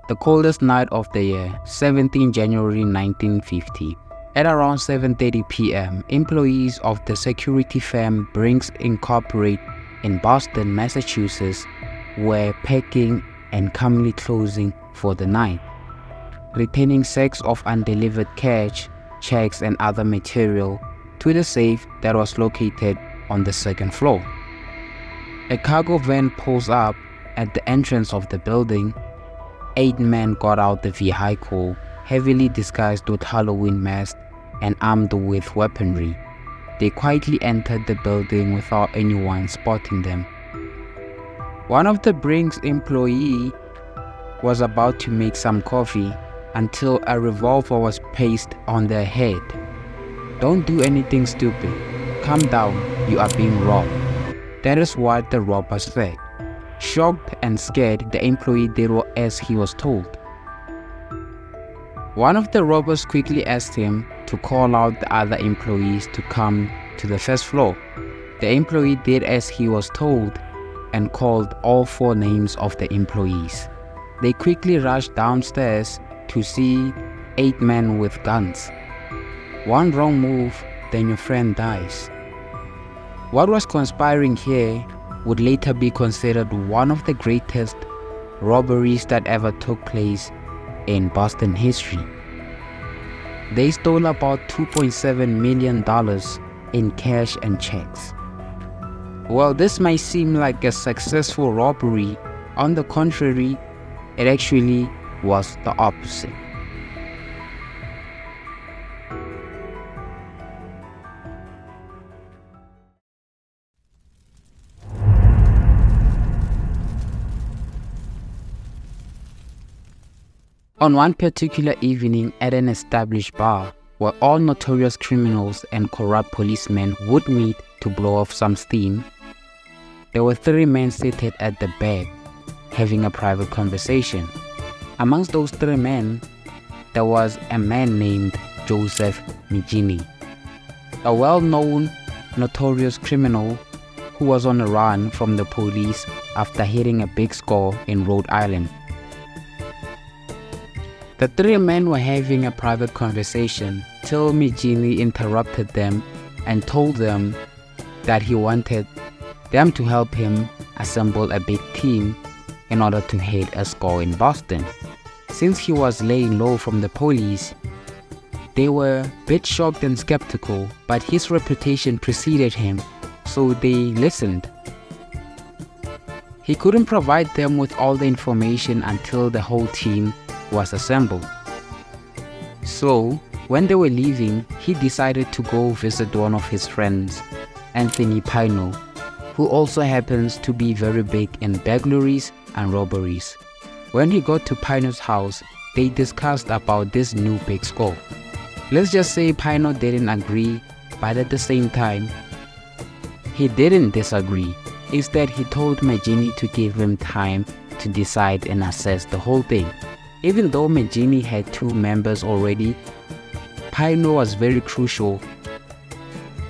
the coldest night of the year, 17 January 1950. At around 7:30 p.m., employees of the security firm Brink Incorporated in Boston, Massachusetts were packing and calmly closing for the night, returning sacks of undelivered cash, checks and other material to the safe that was located on the second floor. A cargo van pulls up at the entrance of the building. 8 men got out the vehicle, heavily disguised with Halloween masks and armed with weaponry. They quietly entered the building without anyone spotting them. One of the Brink's employees was about to make some coffee until a revolver was placed on their head. "Don't do anything stupid. Calm down, you are being robbed." That is what the robber said. Shocked and scared, the employee did as he was told. One of the robbers quickly asked him to call out the other employees to come to the first floor. The employee did as he was told and called all 4 names of the employees. They quickly rushed downstairs to see 8 men with guns. One wrong move, then your friend dies. What was conspiring here would later be considered one of the greatest robberies that ever took place in Boston history. They stole about $2.7 million in cash and checks. While this might seem like a successful robbery, on the contrary, it actually was the opposite. On one particular evening at an established bar, where all notorious criminals and corrupt policemen would meet to blow off some steam, there were 3 men seated at the back, having a private conversation. Amongst those 3 men, there was a man named Joseph McGinnis, a well-known notorious criminal who was on the run from the police after hitting a big score in Rhode Island. The 3 men were having a private conversation till McGinnis interrupted them and told them that he wanted them to help him assemble a big team in order to hit a score in Boston. Since he was laying low from the police, they were a bit shocked and skeptical, but his reputation preceded him, so they listened. He couldn't provide them with all the information until the whole team was assembled. So, when they were leaving, he decided to go visit one of his friends, Anthony Pino, who also happens to be very big in burglaries and robberies. When he got to Pino's house, they discussed about this new big score. Let's just say Pino didn't agree, but at the same time, he didn't disagree. Instead, he told McGinnis to give him time to decide and assess the whole thing. Even though McGinnis had 2 members already, Pino was very crucial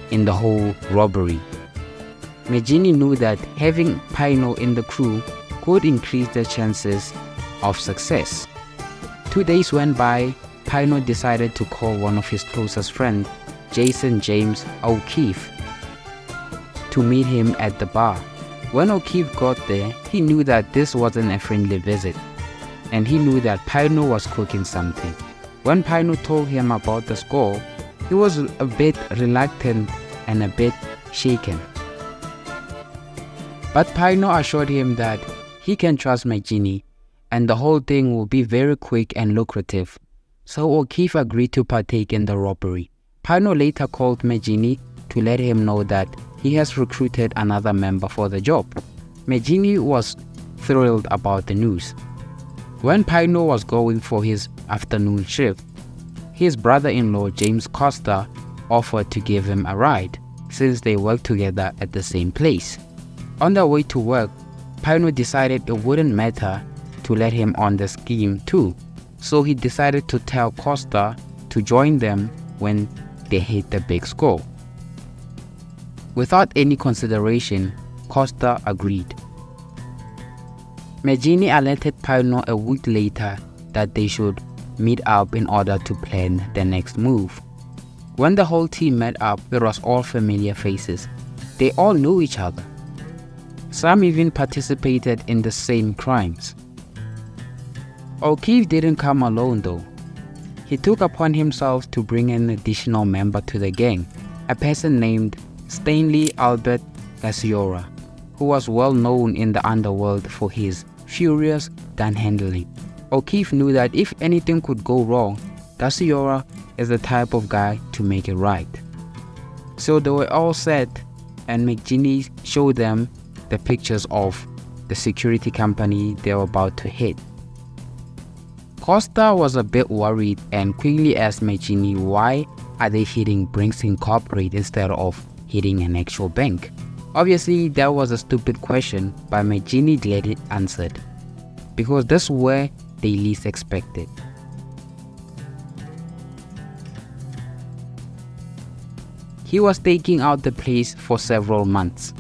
in the whole robbery. McGinnis knew that having Pino in the crew could increase the chances of success. 2 days went by. Pino decided to call one of his closest friends, Jason James O'Keefe, to meet him at the bar. When O'Keefe got there, he knew that this wasn't a friendly visit, and he knew that Pino was cooking something. When Pino told him about the score, he was a bit reluctant and a bit shaken. But Pino assured him that he can trust McGinnis and the whole thing will be very quick and lucrative. So O'Keefe agreed to partake in the robbery. Pino later called McGinnis to let him know that he has recruited another member for the job. McGinnis was thrilled about the news. When Pino was going for his afternoon shift, his brother-in-law James Costa offered to give him a ride since they worked together at the same place. On their way to work, Pino decided it wouldn't matter to let him on the scheme too, so he decided to tell Costa to join them when they hit the big score. Without any consideration, Costa agreed. McGinnis alerted Pino a week later that they should meet up in order to plan the next move. When the whole team met up, it was all familiar faces. They all knew each other. Some even participated in the same crimes. O'Keefe didn't come alone though. He took upon himself to bring an additional member to the gang, a person named Stanley Albert Gassiora, who was well known in the underworld for his furious gun handling. O'Keefe knew that if anything could go wrong, Gassiora is the type of guy to make it right. So they were all set, and McGinnis showed them the pictures of the security company they were about to hit. Costa was a bit worried and quickly asked McGinnis why are they hitting Brink's Incorporate instead of hitting an actual bank. Obviously that was a stupid question, but McGinnis let it answered, because that's where they least expected. He was taking out the place for several months.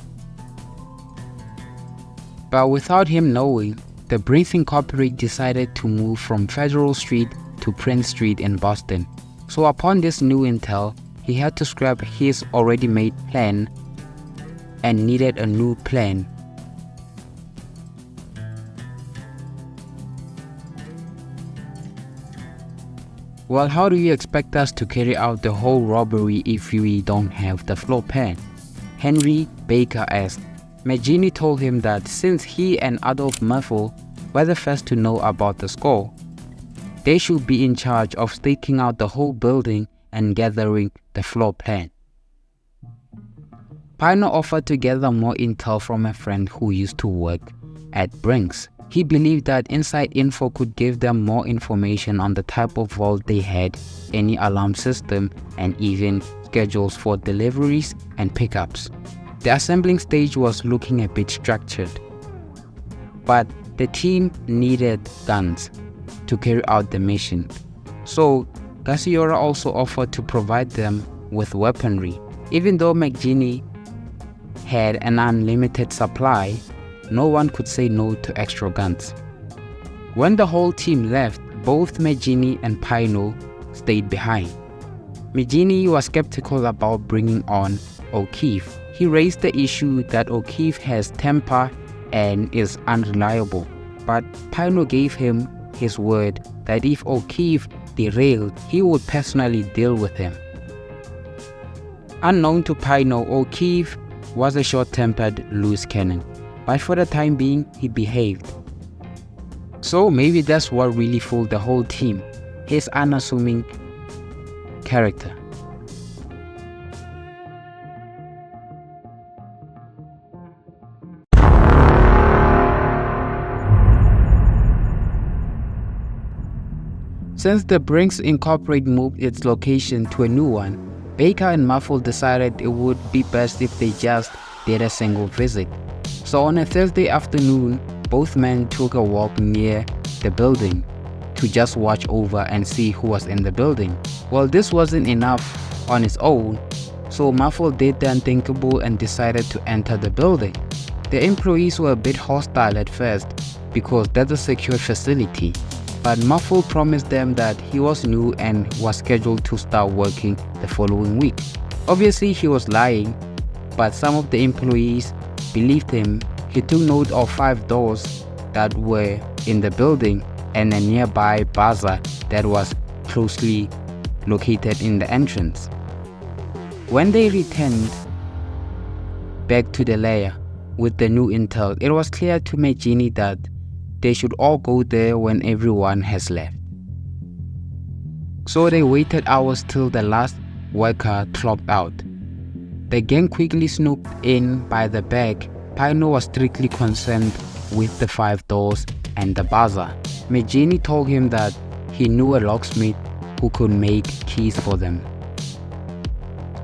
But without him knowing, the Brink Incorporate decided to move from Federal Street to Prince Street in Boston. So upon this new intel, he had to scrap his already made plan and needed a new plan. Well, how do you expect us to carry out the whole robbery if we don't have the floor plan? Henry Baker asked. McGinnis told him that since he and Adolf Muffle were the first to know about the score, they should be in charge of staking out the whole building and gathering the floor plan. Pino offered to gather more intel from a friend who used to work at Brink's. He believed that inside info could give them more information on the type of vault they had, any alarm system, and even schedules for deliveries and pickups. The assembling stage was looking a bit structured, but the team needed guns to carry out the mission. So Gassiora also offered to provide them with weaponry. Even though McGinnis had an unlimited supply, no one could say no to extra guns. When the whole team left, both McGinnis and Pino stayed behind. McGinnis was skeptical about bringing on O'Keefe. He raised the issue that O'Keefe has temper and is unreliable, but Pino gave him his word that if O'Keefe derailed, he would personally deal with him. Unknown to Pino, O'Keefe was a short-tempered loose cannon, but for the time being, he behaved. So maybe that's what really fooled the whole team, his unassuming character. Since the Brinks Incorporate moved its location to a new one, Baker and Muffle decided it would be best if they just did a single visit. So on a Thursday afternoon, both men took a walk near the building to just watch over and see who was in the building. Well, this wasn't enough on its own, so Muffle did the unthinkable and decided to enter the building. The employees were a bit hostile at first because that's a secure facility, but Muffle promised them that he was new and was scheduled to start working the following week. Obviously he was lying, but some of the employees believed him. He took note of 5 doors that were in the building and a nearby bazaar that was closely located in the entrance. When they returned back to the lair with the new intel, it was clear to McGinnis that they should all go there when everyone has left. So they waited hours till the last worker clocked out. The gang quickly snooped in by the back. Pino was strictly concerned with the 5 doors and the bazaar. McGinnis told him that he knew a locksmith who could make keys for them.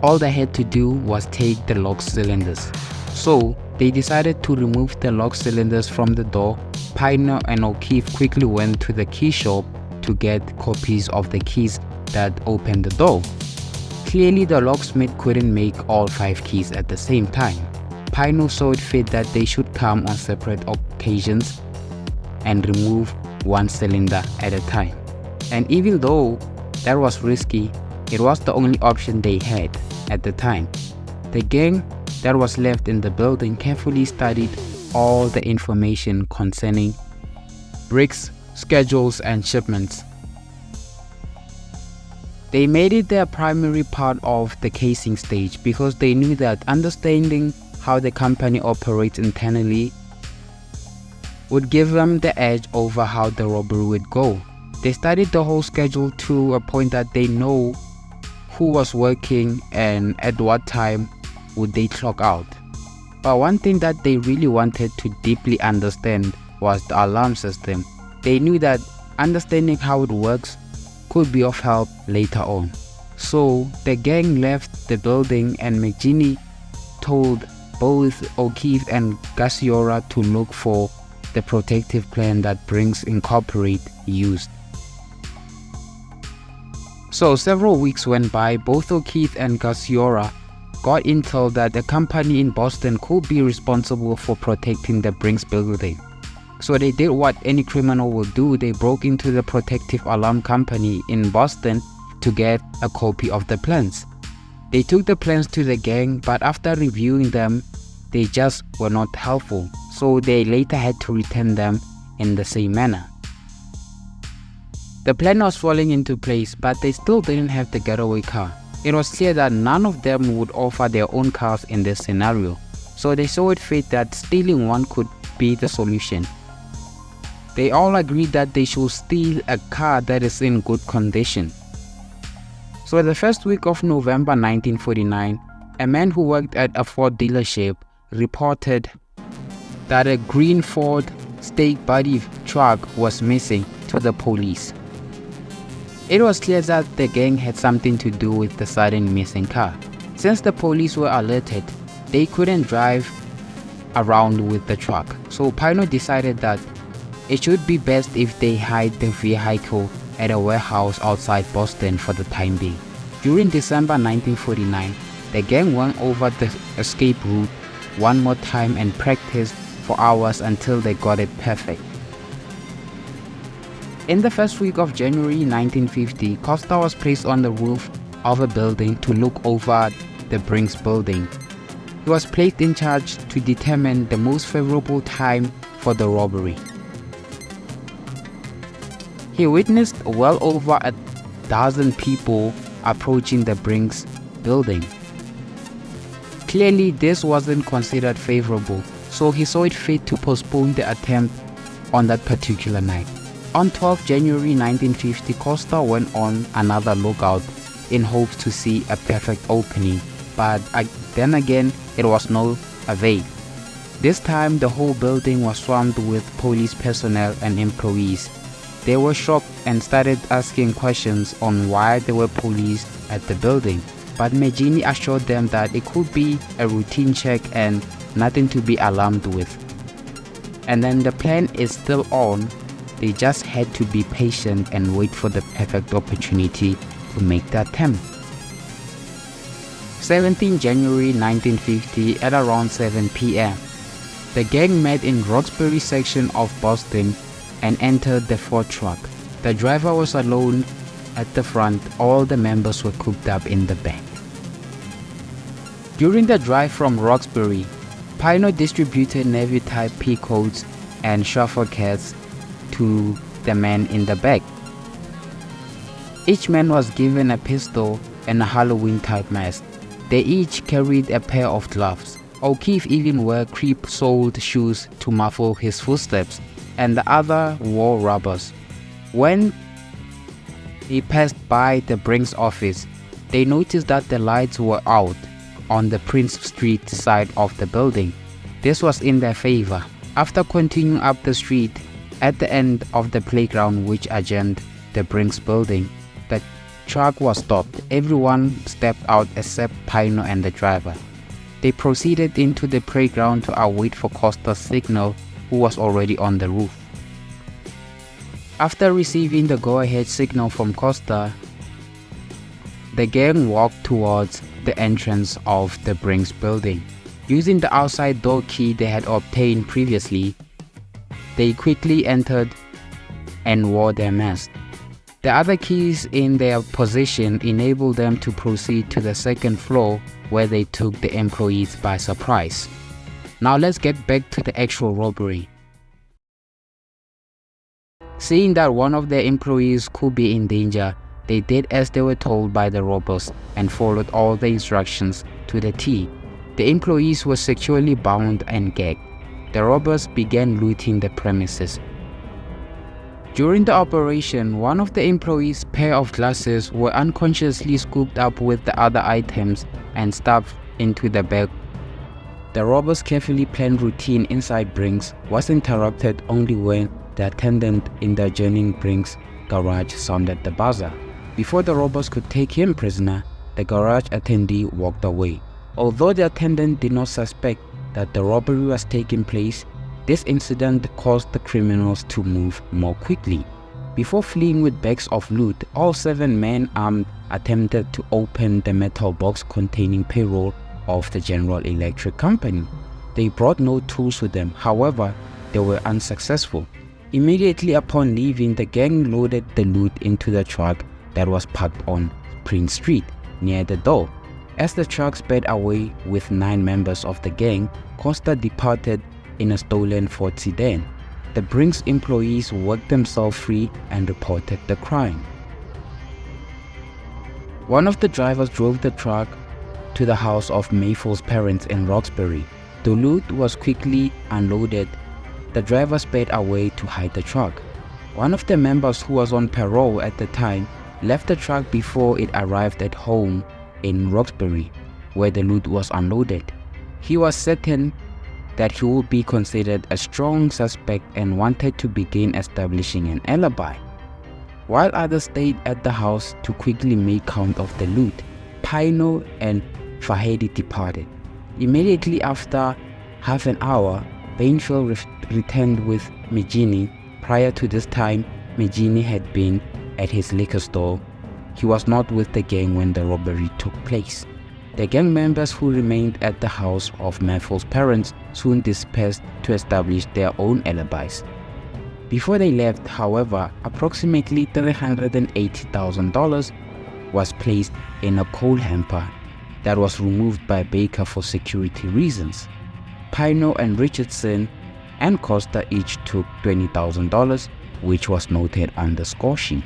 All they had to do was take the lock cylinders. So they decided to remove the lock cylinders from the door. Pino and O'Keefe quickly went to the key shop to get copies of the keys that opened the door. Clearly the locksmith couldn't make all 5 keys at the same time. Pino saw it fit that they should come on separate occasions and remove one cylinder at a time. And even though that was risky, it was the only option they had at the time. The gang that was left in the building carefully studied all the information concerning bricks, schedules, and shipments. They made it their primary part of the casing stage because they knew that understanding how the company operates internally would give them the edge over how the robbery would go. They studied the whole schedule to a point that they know who was working and at what time would they clock out. But one thing that they really wanted to deeply understand was the alarm system. They knew that understanding how it works could be of help later on. So the gang left the building and McGinnis told both O'Keefe and Garciora to look for the protective plan that Brink's Incorporate used. So several weeks went by. Both O'Keefe and Garciora got intel that a company in Boston could be responsible for protecting the Brink's building. So they did what any criminal would do. They broke into the protective alarm company in Boston to get a copy of the plans. They took the plans to the gang, but after reviewing them, they just were not helpful. So they later had to return them in the same manner. The plan was falling into place, but they still didn't have the getaway car. It was clear that none of them would offer their own cars in this scenario, so they saw it fit that stealing one could be the solution. They all agreed that they should steal a car that is in good condition. So the first week of November 1949, a man who worked at a Ford dealership reported that a green Ford stake body truck was missing to the police. It was clear that the gang had something to do with the sudden missing car. Since the police were alerted, they couldn't drive around with the truck. So Pino decided that it should be best if they hide the vehicle at a warehouse outside Boston for the time being. During December 1949, the gang went over the escape route one more time and practiced for hours until they got it perfect. In the first week of January 1950, Costa was placed on the roof of a building to look over the Brink's building. He was placed in charge to determine the most favorable time for the robbery. He witnessed well over 1,000 people approaching the Brink's building. Clearly, this wasn't considered favorable, so he saw it fit to postpone the attempt on that particular night. On 12 January 1950, Costa went on another lookout in hopes to see a perfect opening, but then again, it was no avail. This time, the whole building was swarmed with police personnel and employees. They were shocked and started asking questions on why there were police at the building, but McGinnis assured them that it could be a routine check and nothing to be alarmed with. And then the plan is still on. They just had to be patient and wait for the perfect opportunity to make the attempt. 17 January 1950 at around 7 p.m. The gang met in Roxbury section of Boston and entered the Ford truck. The driver was alone at the front. All the members were cooped up in the back. During the drive from Roxbury, Pino distributed Navy-type pea coats and shuffle cats to the men in the back. Each man was given a pistol and a Halloween-type mask. They each carried a pair of gloves. O'Keefe even wore crepe-soled shoes to muffle his footsteps, and the other wore rubbers. When he passed by the Brink's office, they noticed that the lights were out on the Prince Street side of the building. This was in their favor. After continuing up the street, at the end of the playground which adjoined the Brink's building, the truck was stopped. Everyone stepped out except Pino and the driver. They proceeded into the playground to await for Costa's signal, who was already on the roof. After receiving the go-ahead signal from Costa, the gang walked towards the entrance of the Brink's building. Using the outside door key they had obtained previously, they quickly entered and wore their mask. The other keys in their possession enabled them to proceed to the second floor, where they took the employees by surprise. Now let's get back to the actual robbery. Seeing that one of their employees could be in danger, they did as they were told by the robbers and followed all the instructions to the T. The employees were securely bound and gagged. The robbers began looting the premises. During the operation, one of the employees' pair of glasses were unconsciously scooped up with the other items and stuffed into the bag. The robbers' carefully planned routine inside Brink's was interrupted only when the attendant in the adjoining Brink's garage sounded the buzzer. Before the robbers could take him prisoner, the garage attendee walked away. Although the attendant did not suspect that the robbery was taking place, this incident caused the criminals to move more quickly. Before fleeing with bags of loot, all 7 men armed attempted to open the metal box containing payroll of the General Electric Company. They brought no tools with them, however, they were unsuccessful. Immediately upon leaving, the gang loaded the loot into the truck that was parked on Brink Street near the door. As the truck sped away with 9 members of the gang, Costa departed in a stolen Ford sedan. The Brink's employees worked themselves free and reported the crime. One of the drivers drove the truck to the house of Mayfield's parents in Roxbury. The loot was quickly unloaded. The driver sped away to hide the truck. One of the members, who was on parole at the time, left the truck before it arrived at home in Roxbury, where the loot was unloaded. He was certain that he would be considered a strong suspect and wanted to begin establishing an alibi. While others stayed at the house to quickly make count of the loot, Pino and Fahedi departed. Immediately after half an hour, Bainfield returned with McGinnis. Prior to this time, McGinnis had been at his liquor store. He was not with the gang when the robbery took place. The gang members who remained at the house of Mayfield's parents soon dispersed to establish their own alibis. Before they left, however, approximately $380,000 was placed in a coal hamper that was removed by Baker for security reasons. Pino and Richardson and Costa each took $20,000, which was noted on the score sheet.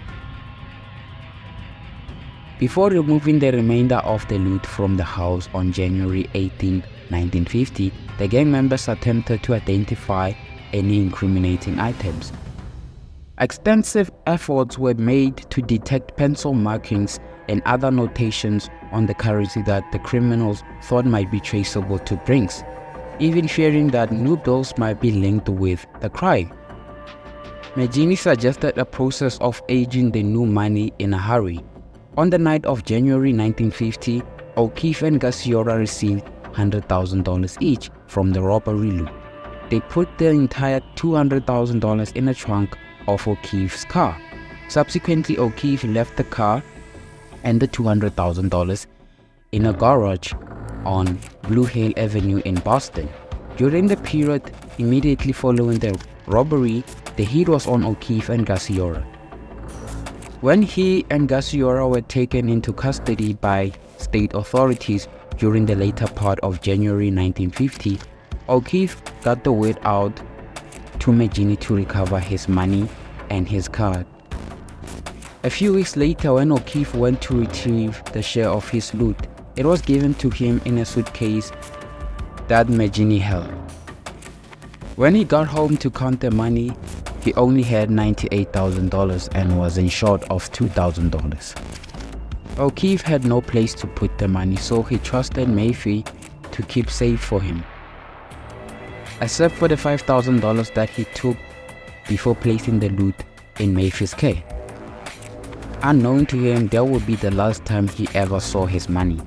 Before removing the remainder of the loot from the house on January 18, 1950, the gang members attempted to identify any incriminating items. Extensive efforts were made to detect pencil markings and other notations on the currency that the criminals thought might be traceable to Brink's, even fearing that new bills might be linked with the crime. McGinnis suggested a process of aging the new money in a hurry. On the night of January 1950, O'Keefe and Gassiora received $100,000 each from the robbery loot. They put the entire $200,000 in the trunk of O'Keefe's car. Subsequently, O'Keefe left the car and the $200,000 in a garage on Blue Hill Avenue in Boston. During the period immediately following the robbery, the heat was on O'Keefe and Gassiora. When he and Gassiora were taken into custody by state authorities during the later part of January 1950, O'Keefe got the word out to McGinnis to recover his money and his car. A few weeks later, when O'Keefe went to retrieve the share of his loot, it was given to him in a suitcase that McGinnis held. When he got home to count the money, he only had $98,000 and was in short of $2,000. O'Keefe had no place to put the money, so he trusted Mayfield to keep safe for him, except for the $5,000 that he took before placing the loot in Mayfield's care. Unknown to him, that would be the last time he ever saw his money,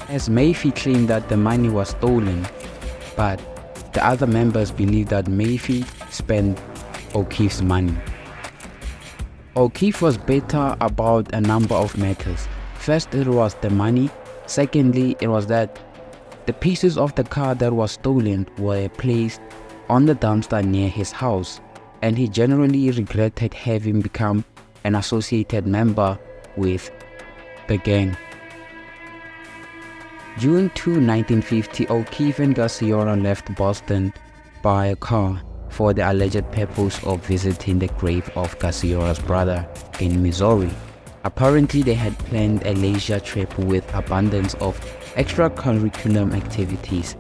as Mayfield claimed that the money was stolen, but the other members believed that Mayfield spent O'Keefe's money. O'Keefe was bitter about a number of matters. First, it was the money. Secondly, it was that the pieces of the car that was stolen were placed on the dumpster near his house. and he generally regretted having become an associated member with the gang. June 2, 1950, O'Keefe and Garciora left Boston by car for the alleged purpose of visiting the grave of Garciora's brother in Missouri. Apparently, they had planned a leisure trip with abundance of extracurricular activities.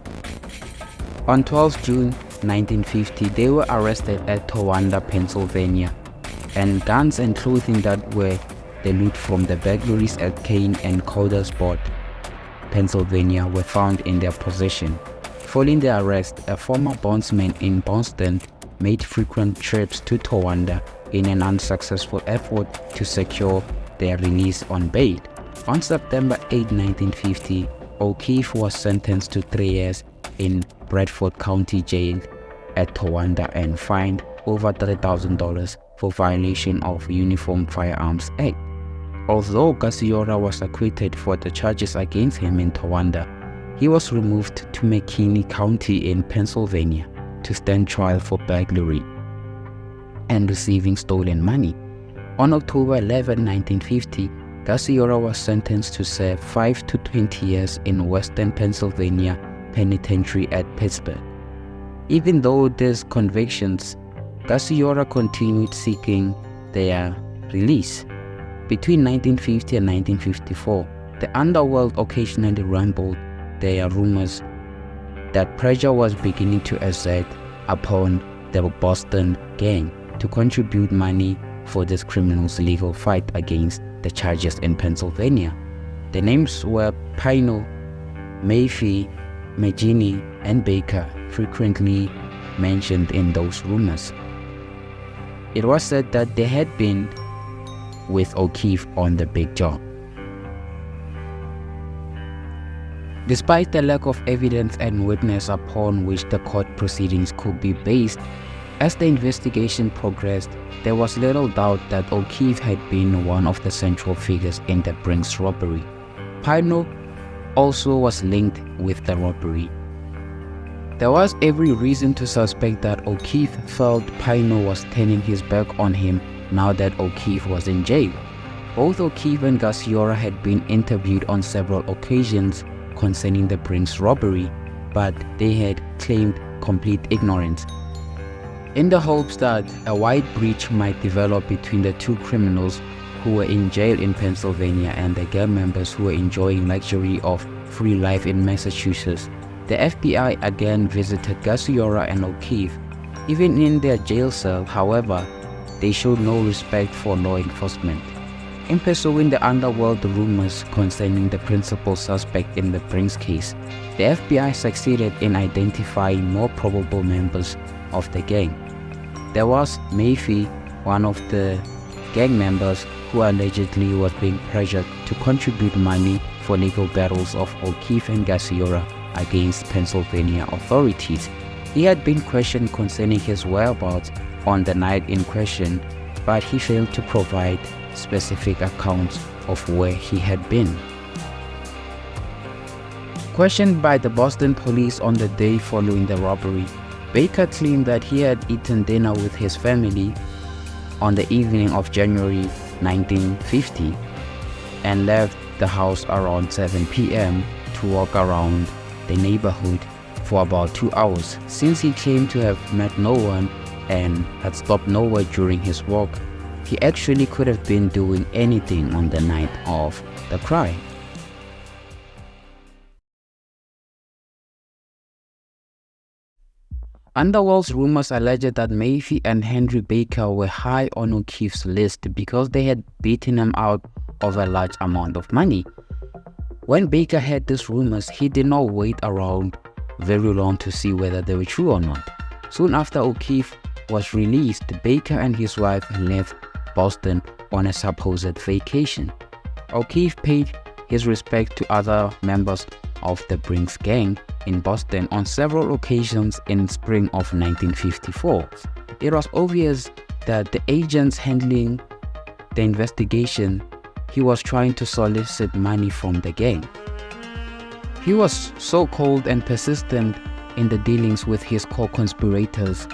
On 12 June 1950, they were arrested at Towanda, Pennsylvania, and guns and clothing that were the loot from the burglaries at Kane and Codersport, Pennsylvania, were found in their possession. Following the arrest, a former bondsman in Boston made frequent trips to Towanda in an unsuccessful effort to secure their release on bail. On September 8, 1950, O'Keefe was sentenced to 3 years in Bradford County Jail at Towanda and fined over $3,000 for violation of Uniform Firearms Act. Although Garciora was acquitted for the charges against him in Towanda, he was removed to McGinnis County in Pennsylvania to stand trial for burglary and receiving stolen money. On October 11, 1950, Garciora was sentenced to serve 5 to 20 years in Western Pennsylvania Penitentiary at Pittsburgh. Even though these convictions, Garciora continued seeking their release. Between 1950 and 1954, the underworld occasionally rumbled their rumors that pressure was beginning to exert upon the Boston gang to contribute money for this criminals' legal fight against the charges in Pennsylvania. The names were Pino, Mayfield, McGinnis, and Baker, frequently mentioned in those rumors. It was said that they had been with O'Keefe on the big job. Despite the lack of evidence and witness upon which the court proceedings could be based, as the investigation progressed, there was little doubt that O'Keefe had been one of the central figures in the Brink's robbery. Pino also was linked with the robbery. There was every reason to suspect that O'Keefe felt Pino was turning his back on him now that O'Keefe was in jail. Both O'Keefe and Garciora had been interviewed on several occasions concerning the Brink's robbery, but they had claimed complete ignorance. In the hopes that a wide breach might develop between the two criminals who were in jail in Pennsylvania and the gang members who were enjoying luxury of free life in Massachusetts, the FBI again visited Garciora and O'Keefe. Even in their jail cell, however, they showed no respect for law enforcement. In pursuing the underworld rumors concerning the principal suspect in the Brink's case, the FBI succeeded in identifying more probable members of the gang. There was Mayfield, one of the gang members who allegedly was being pressured to contribute money for legal battles of O'Keefe and Garciora against Pennsylvania authorities. He had been questioned concerning his whereabouts on the night in question, but he failed to provide specific accounts of where he had been. Questioned by the Boston police on the day following the robbery, Baker claimed that he had eaten dinner with his family on the evening of January 1950 and left the house around 7 p.m. to walk around the neighborhood for about 2 hours. Since he claimed to have met no one and had stopped nowhere during his walk, he actually could have been doing anything on the night of the crime. Underworld's rumors alleged that Mayfield and Henry Baker were high on O'Keefe's list because they had beaten him out of a large amount of money. When Baker heard these rumors, he did not wait around very long to see whether they were true or not. Soon after O'Keefe was released, Baker and his wife left Boston on a supposed vacation. O'Keefe paid his respect to other members of the Brink's gang in Boston on several occasions in spring of 1954. It was obvious that the agents handling the investigation, he was trying to solicit money from the gang. He was so cold and persistent in the dealings with his co-conspirators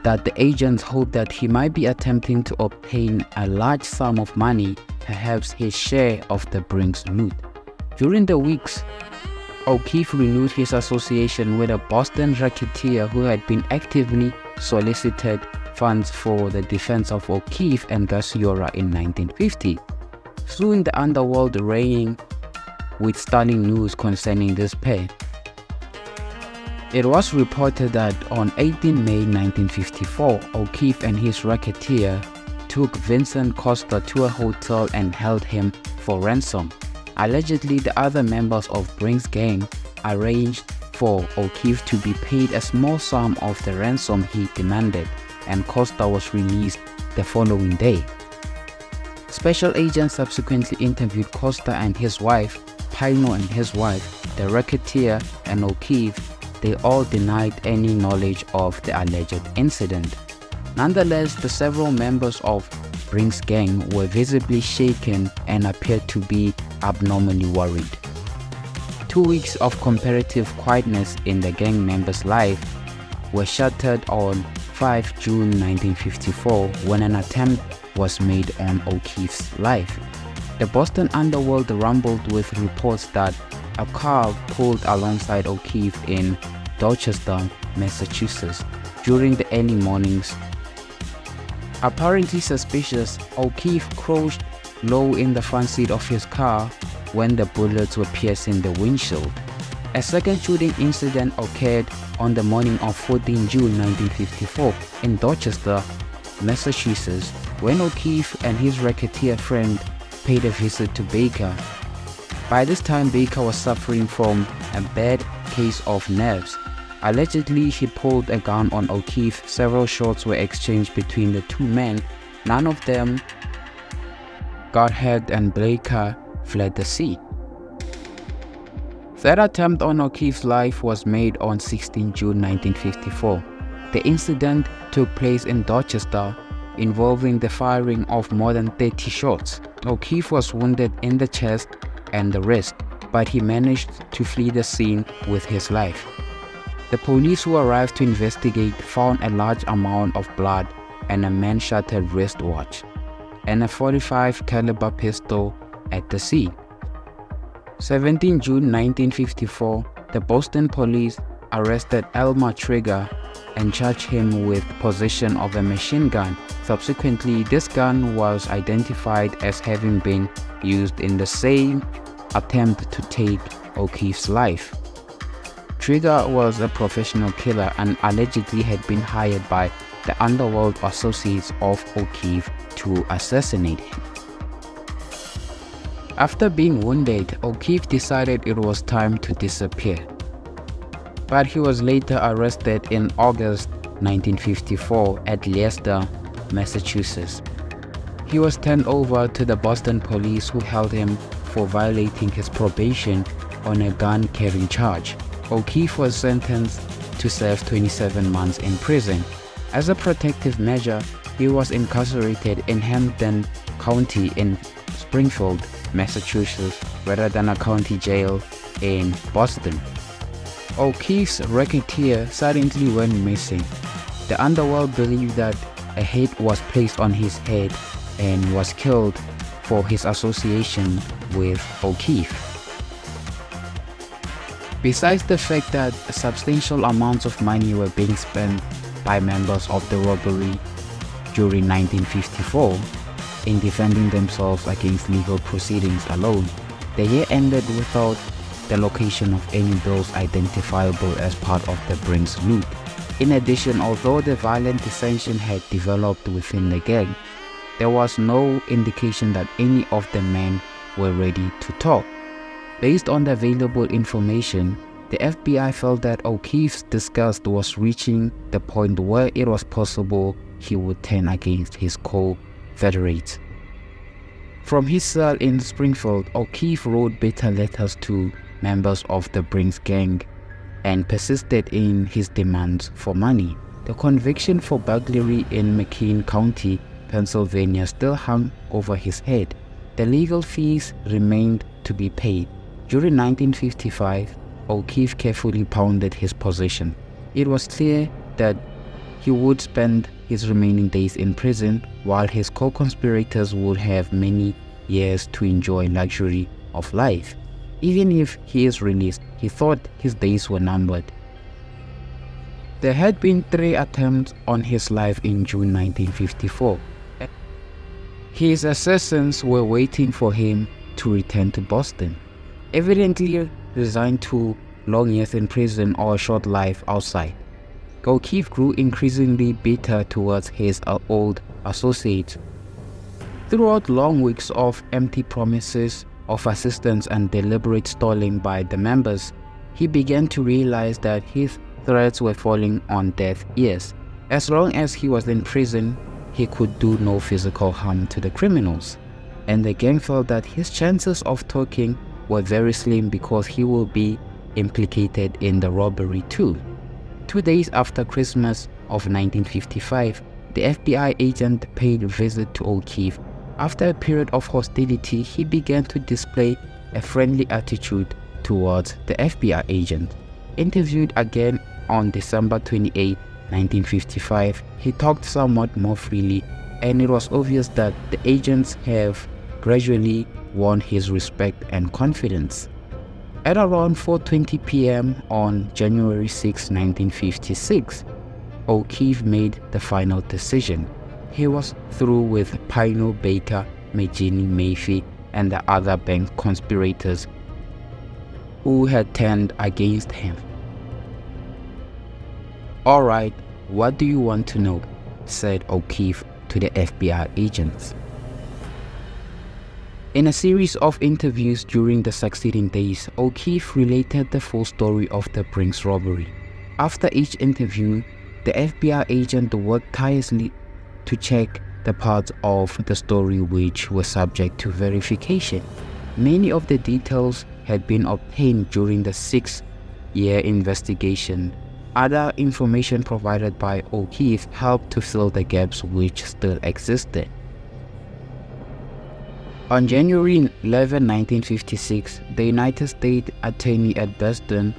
that the agents hoped that he might be attempting to obtain a large sum of money, perhaps his share of the Brink's loot. During the weeks, O'Keefe renewed his association with a Boston racketeer who had been actively solicited funds for the defense of O'Keefe and Garciora in 1950. Soon the underworld rang with stunning news concerning this pair. It was reported that on 18 May 1954, O'Keefe and his racketeer took Vincent Costa to a hotel and held him for ransom. Allegedly, the other members of Brink's gang arranged for O'Keefe to be paid a small sum of the ransom he demanded, and Costa was released the following day. Special agents subsequently interviewed Costa and his wife, Pino and his wife, the racketeer, and O'Keefe. They all denied any knowledge of the alleged incident. Nonetheless, the several members of Brink's gang were visibly shaken and appeared to be abnormally worried. 2 weeks of comparative quietness in the gang members' life were shattered on 5 June 1954 when an attempt was made on O'Keefe's life. The Boston underworld rumbled with reports that a car pulled alongside O'Keefe in Dorchester, Massachusetts during the early mornings. Apparently suspicious, O'Keefe crouched low in the front seat of his car when the bullets were piercing the windshield. A second shooting incident occurred on the morning of 14 June 1954 in Dorchester, Massachusetts, when O'Keefe and his racketeer friend paid a visit to Baker. By this time, Baker was suffering from a bad case of nerves. Allegedly, he pulled a gun on O'Keefe. Several shots were exchanged between the two men. None of them got hurt and Baker fled the scene. Third attempt on O'Keefe's life was made on 16 June 1954. The incident took place in Dorchester, involving the firing of more than 30 shots. O'Keefe was wounded in the chest and the wrist, but he managed to flee the scene with his life. The police who arrived to investigate found a large amount of blood and a man-shattered wristwatch and a .45 caliber pistol at the scene. 17 June 1954, the Boston police arrested Elmer Trigger and charged him with possession of a machine gun. Subsequently, this gun was identified as having been used in the same attempt to take O'Keefe's life. Trigger was a professional killer and allegedly had been hired by the underworld associates of O'Keefe to assassinate him. After being wounded, O'Keefe decided it was time to disappear, but he was later arrested in August 1954 at Leicester, Massachusetts. He was turned over to the Boston police, who held him for violating his probation on a gun-carrying charge. O'Keefe was sentenced to serve 27 months in prison. As a protective measure, he was incarcerated in Hampden County in Springfield, Massachusetts, rather than a county jail in Boston. O'Keefe's racketeer suddenly went missing. The underworld believed that a hit was placed on his head and was killed for his association with O'Keefe. Besides the fact that substantial amounts of money were being spent by members of the robbery during 1954 in defending themselves against legal proceedings alone, the year ended without the location of any bills identifiable as part of the Brink's loot. In addition, although the violent dissension had developed within the gang, there was no indication that any of the men were ready to talk. Based on the available information, the FBI felt that O'Keefe's disgust was reaching the point where it was possible he would turn against his co-federates. From his cell in Springfield, O'Keefe wrote bitter letters to members of the Brink's gang and persisted in his demands for money. The conviction for burglary in McKean County, Pennsylvania still hung over his head. The legal fees remained to be paid. During 1955, O'Keefe carefully pounded his position. It was clear that he would spend his remaining days in prison, while his co-conspirators would have many years to enjoy luxury of life. Even if he is released, he thought his days were numbered. There had been 3 attempts on his life in June 1954. His assassins were waiting for him to return to Boston, evidently resigned to long years in prison or a short life outside. O'Keefe grew increasingly bitter towards his old associates. Throughout long weeks of empty promises of assistance and deliberate stalling by the members, he began to realize that his threats were falling on deaf ears. As long as he was in prison, he could do no physical harm to the criminals, and the gang felt that his chances of talking were very slim because he will be implicated in the robbery too. 2 days after Christmas of 1955, the FBI agent paid a visit to O'Keefe. After a period of hostility, he began to display a friendly attitude towards the FBI agent. Interviewed again on December 28, 1955, he talked somewhat more freely, and it was obvious that the agents have gradually won his respect and confidence. At around 4:20 p.m. on January 6, 1956, O'Keefe made the final decision. He was through with Pino, Baker, McGinnis, Mayfield, and the other bank conspirators who had turned against him. "Alright, what do you want to know?" said O'Keefe to the FBI agents. In a series of interviews during the succeeding days, O'Keefe related the full story of the Brink's robbery. After each interview, the FBI agent worked tirelessly to check the parts of the story which were subject to verification. Many of the details had been obtained during the 6-year investigation. Other information provided by O'Keefe helped to fill the gaps which still existed. On January 11, 1956, the United States Attorney at Boston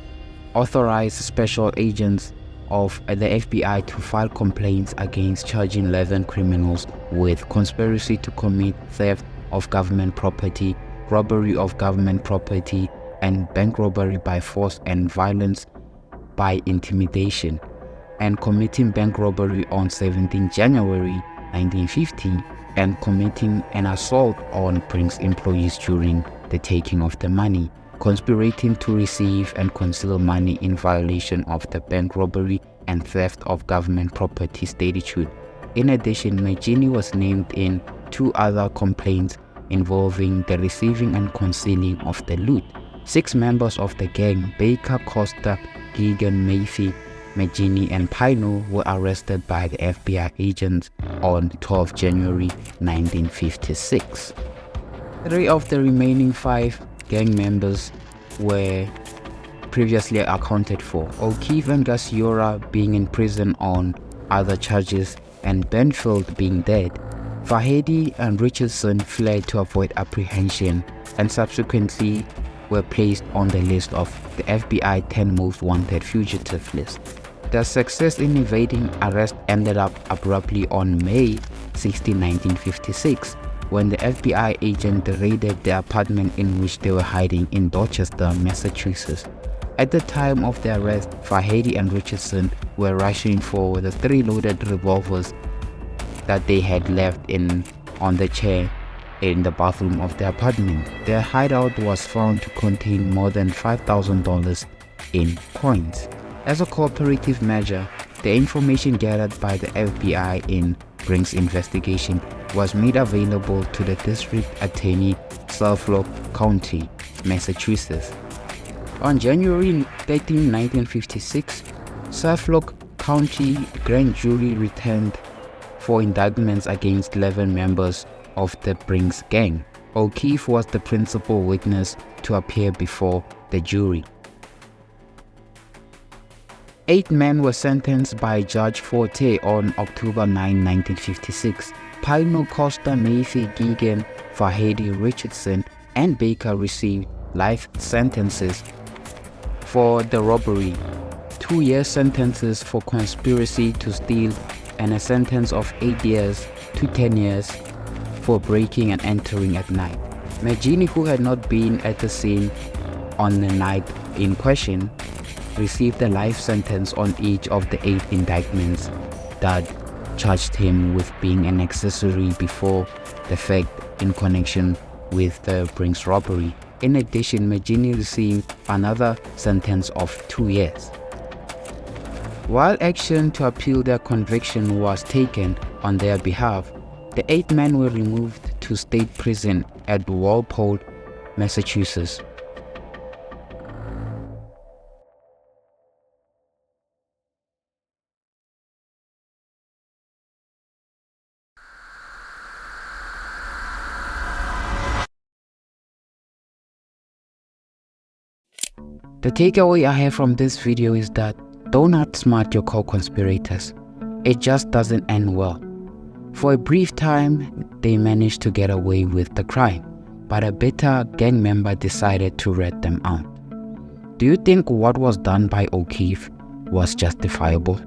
authorized special agents of the FBI to file complaints against charging 11 criminals with conspiracy to commit theft of government property, robbery of government property, and bank robbery by force and violence by intimidation, and committing bank robbery on 17 January 1950, and committing an assault on Brink's employees during the taking of the money, conspirating to receive and conceal money in violation of the bank robbery and theft of government property statute. In addition, McGinnis was named in 2 other complaints involving the receiving and concealing of the loot. 6 members of the gang, Baker, Costa, Gigan, Mayfield, McGinnis, and Pino, were arrested by the FBI agents on 12 January 1956. 3 of the remaining 5 gang members were previously accounted for, O'Keefe and Garciora being in prison on other charges and Benfield being dead. Fahedi and Richardson fled to avoid apprehension and subsequently were placed on the list of the FBI 10 most wanted fugitive list. Their success in evading arrest ended up abruptly on May 16, 1956, when the FBI agent raided the apartment in which they were hiding in Dorchester, Massachusetts. At the time of the arrest, Fahedi and Richardson were rushing for the 3 loaded revolvers that they had left on the chair in the bathroom of the apartment. Their hideout was found to contain more than $5,000 in coins. As a cooperative measure, the information gathered by the FBI in Brink's investigation was made available to the district attorney, Suffolk County, Massachusetts. On January 13, 1956, Suffolk County grand jury returned 4 indictments against 11 members of the Brink's gang. O'Keefe was the principal witness to appear before the jury. 8 men were sentenced by Judge Forte on October 9, 1956. Pino, Costa, Mayfield, Gigan, Fahedi, Richardson, and Baker received life sentences for the robbery, 2-year sentences for conspiracy to steal and a sentence of 8 years to 10 years for breaking and entering at night. McGinnis, who had not been at the scene on the night in question, received a life sentence on each of the 8 indictments that charged him with being an accessory before the fact in connection with the Brink's robbery. In addition, McGinnis received another sentence of 2 years. While action to appeal their conviction was taken on their behalf, the 8 men were removed to state prison at Walpole, Massachusetts. The takeaway I have from this video is that don't outsmart your co-conspirators. It just doesn't end well. For a brief time, they managed to get away with the crime, but a bitter gang member decided to rat them out. Do you think what was done by O'Keefe was justifiable?